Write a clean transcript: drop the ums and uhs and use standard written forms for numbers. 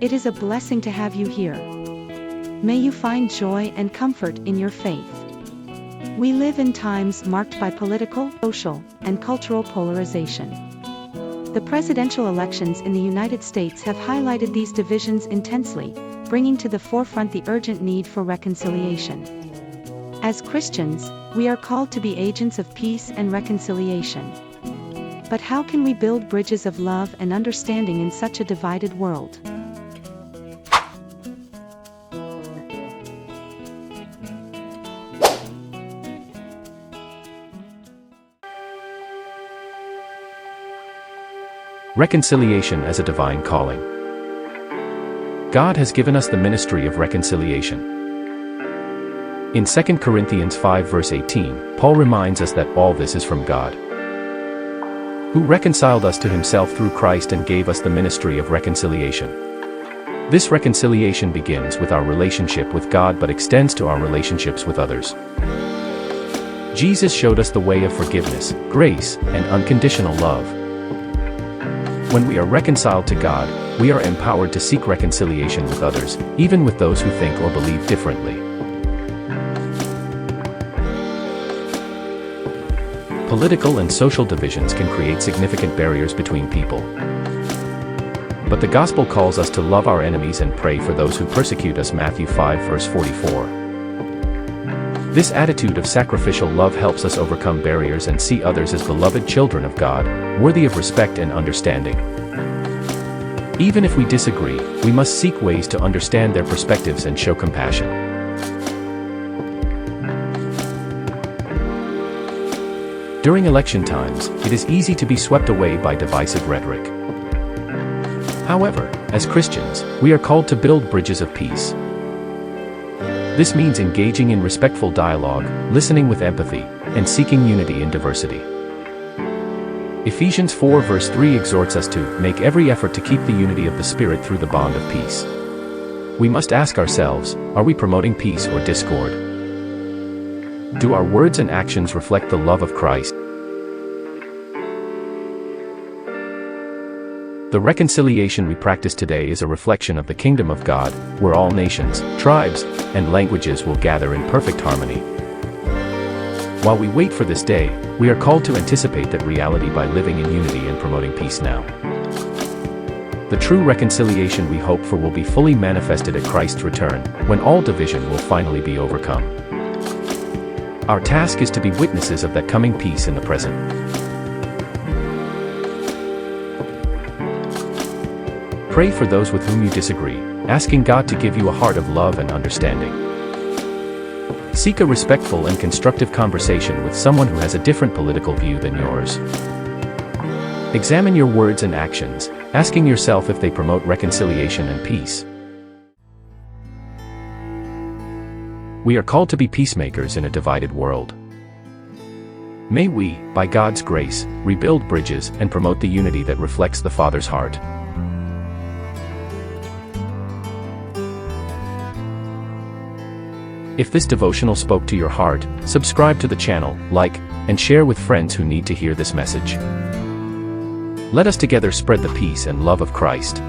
It is a blessing to have you here. May you find joy and comfort in your faith. We live in times marked by political, social, and cultural polarization. The presidential elections in the United States have highlighted these divisions intensely, bringing to the forefront the urgent need for reconciliation. As Christians, we are called to be agents of peace and reconciliation. But how can we build bridges of love and understanding in such a divided world? Reconciliation as a divine calling. God has given us the ministry of reconciliation. In 2 Corinthians 5 verse 18, Paul reminds us that all this is from God, who reconciled us to himself through Christ and gave us the ministry of reconciliation. This reconciliation begins with our relationship with God but extends to our relationships with others. Jesus showed us the way of forgiveness, grace, and unconditional love. When we are reconciled to God, we are empowered to seek reconciliation with others, even with those who think or believe differently. Political and social divisions can create significant barriers between people. But the gospel calls us to love our enemies and pray for those who persecute us. Matthew 5 verse 44. This attitude of sacrificial love helps us overcome barriers and see others as beloved children of God, worthy of respect and understanding. Even if we disagree, we must seek ways to understand their perspectives and show compassion. During election times, it is easy to be swept away by divisive rhetoric. However, as Christians, we are called to build bridges of peace. This means engaging in respectful dialogue, listening with empathy, and seeking unity in diversity. Ephesians 4 verse 3 exhorts us to make every effort to keep the unity of the Spirit through the bond of peace. We must ask ourselves, are we promoting peace or discord? Do our words and actions reflect the love of Christ? The reconciliation we practice today is a reflection of the kingdom of God, where all nations, tribes, and languages will gather in perfect harmony. While we wait for this day, we are called to anticipate that reality by living in unity and promoting peace now. The true reconciliation we hope for will be fully manifested at Christ's return, when all division will finally be overcome. Our task is to be witnesses of that coming peace in the present. Pray for those with whom you disagree, asking God to give you a heart of love and understanding. Seek a respectful and constructive conversation with someone who has a different political view than yours. Examine your words and actions, asking yourself if they promote reconciliation and peace. We are called to be peacemakers in a divided world. May we, by God's grace, rebuild bridges and promote the unity that reflects the Father's heart. If this devotional spoke to your heart, subscribe to the channel, like, and share with friends who need to hear this message. Let us together spread the peace and love of Christ.